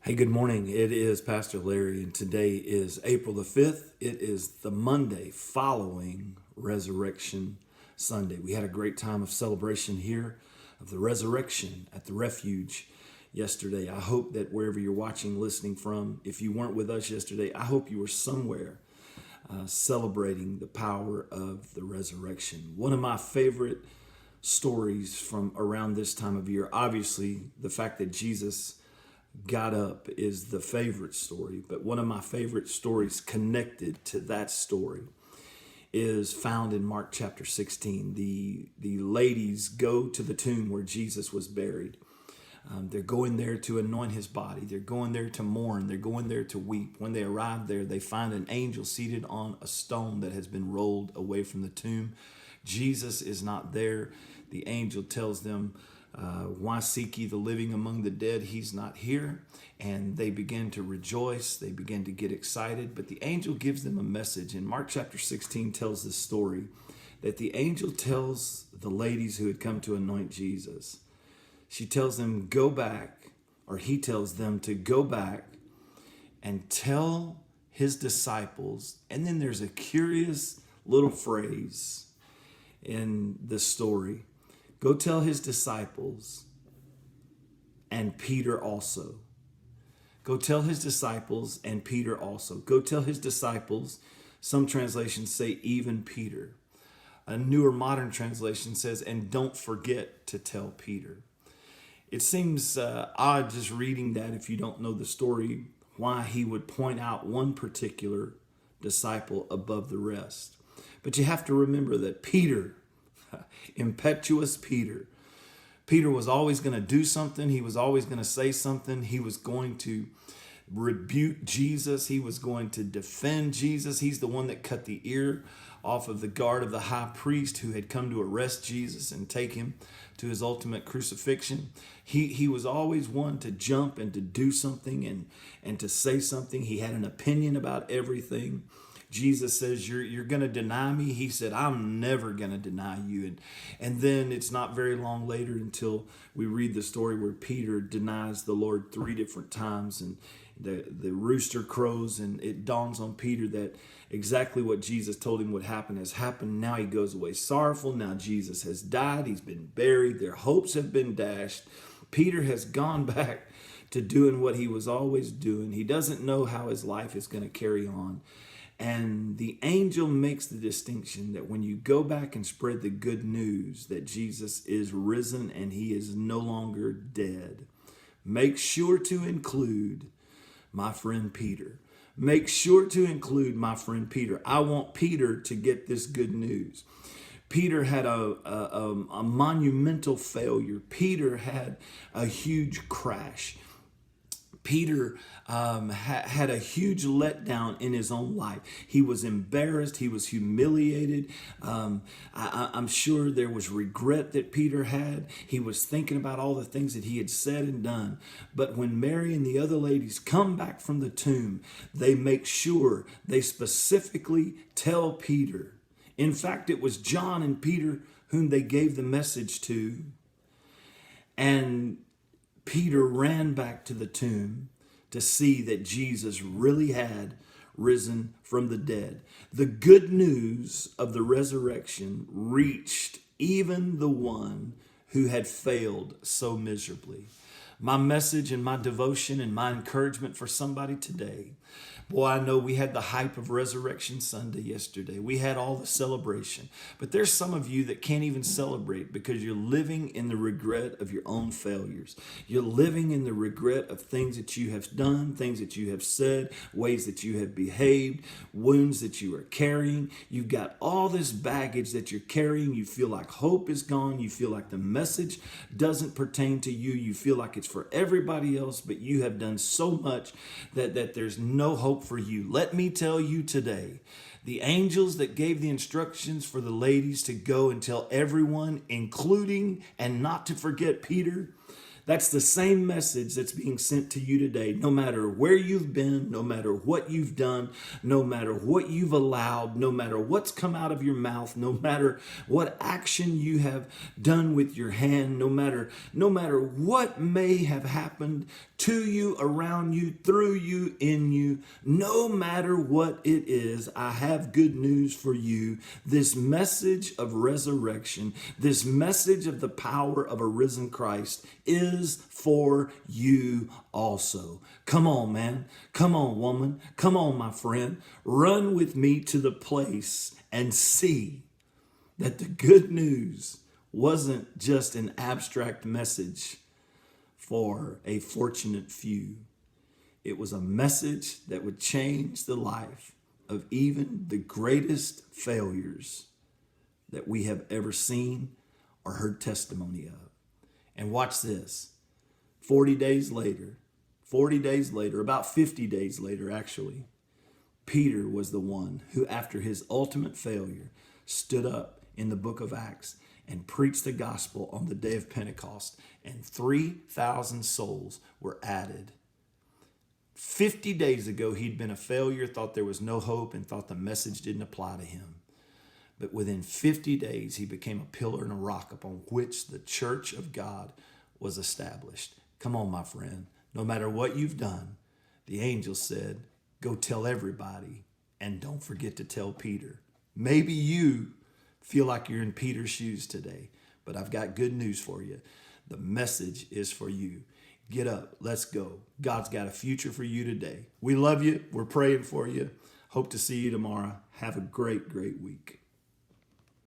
Hey, good morning. It is Pastor Larry, and today is April the 5th. It is the Monday following Resurrection Sunday. We had a great time of celebration here of the resurrection at the refuge yesterday. I hope that wherever you're watching, listening from, if you weren't with us yesterday, I hope you were somewhere celebrating the power of the resurrection. One of my favorite stories from around this time of year, obviously, the fact that Jesus got up is the favorite story, but one of my favorite stories connected to that story is found in Mark chapter 16. The ladies go to the tomb where Jesus was buried. They're going there to anoint his body. They're going there to mourn. They're going there to weep. When they arrive there, they find an angel seated on a stone that has been rolled away from the tomb. Jesus is not there. The angel tells them, why seek ye the living among the dead? He's not here. And they begin to rejoice. They begin to get excited. But the angel gives them a message. And Mark chapter 16 tells this story that the angel tells the ladies who had come to anoint Jesus, she tells them, go back, or he tells them to go back and tell his disciples. And then there's a curious little phrase in the story. Go tell his disciples and Peter also. Go tell his disciples and Peter also. Go tell his disciples. Some translations say even Peter. A newer modern translation says, and don't forget to tell Peter. It seems odd just reading that if you don't know the story, why he would point out one particular disciple above the rest. But you have to remember that Peter, impetuous Peter was always going to do something. He was always going to say something. He was going to rebuke Jesus. He was going to defend Jesus. He's the one that cut the ear off of the guard of the high priest who had come to arrest Jesus and take him to his ultimate crucifixion. He was always one to jump and to do something and to say something. He had an opinion about everything. Jesus says, you're going to deny me. He said, I'm never going to deny you. And then it's not very long later until we read the story where Peter denies the Lord 3 different times, and the rooster crows, and it dawns on Peter that exactly what Jesus told him would happen has happened. Now he goes away sorrowful. Now Jesus has died. He's been buried. Their hopes have been dashed. Peter has gone back to doing what he was always doing. He doesn't know how his life is going to carry on. And the angel makes the distinction that when you go back and spread the good news that Jesus is risen and he is no longer dead, make sure to include my friend Peter. Make sure to include my friend Peter. I want Peter to get this good news. Peter had a monumental failure. Peter had a huge crash. Peter had a huge letdown in his own life. He was embarrassed. He was humiliated. I'm sure there was regret that Peter had. He was thinking about all the things that he had said and done. But when Mary and the other ladies come back from the tomb, they make sure they specifically tell Peter. In fact, it was John and Peter whom they gave the message to. And Peter ran back to the tomb to see that Jesus really had risen from the dead. The good news of the resurrection reached even the one who had failed so miserably. My message and my devotion and my encouragement for somebody today. Boy, I know we had the hype of Resurrection Sunday yesterday. We had all the celebration. But there's some of you that can't even celebrate because you're living in the regret of your own failures. You're living in the regret of things that you have done, things that you have said, ways that you have behaved, wounds that you are carrying. You've got all this baggage that you're carrying. You feel like hope is gone. You feel like the message doesn't pertain to you. You feel like it's for everybody else, but you have done so much that there's no hope for you. Let me tell you today, the angels that gave the instructions for the ladies to go and tell everyone, including and not to forget Peter, That's the same message that's being sent to you today. No matter where you've been, no matter what you've done, no matter what you've allowed, no matter what's come out of your mouth, no matter what action you have done with your hand, no matter what may have happened to you, around you, through you, in you, no matter what it is, I have good news for you. This message of resurrection, this message of the power of a risen Christ is for you also. Come on, man. Come on, woman. Come on, my friend. Run with me to the place and see that the good news wasn't just an abstract message for a fortunate few. It was a message that would change the life of even the greatest failures that we have ever seen or heard testimony of. And watch this. 40 days later, about 50 days later, actually, Peter was the one who, after his ultimate failure, stood up in the book of Acts and preached the gospel on the day of Pentecost, and 3,000 souls were added. 50 days ago, he'd been a failure, thought there was no hope, and thought the message didn't apply to him. But within 50 days, he became a pillar and a rock upon which the church of God was established. Come on, my friend. No matter what you've done, the angel said, go tell everybody, and don't forget to tell Peter. Maybe you feel like you're in Peter's shoes today, but I've got good news for you. The message is for you. Get up. Let's go. God's got a future for you today. We love you. We're praying for you. Hope to see you tomorrow. Have a great, great week.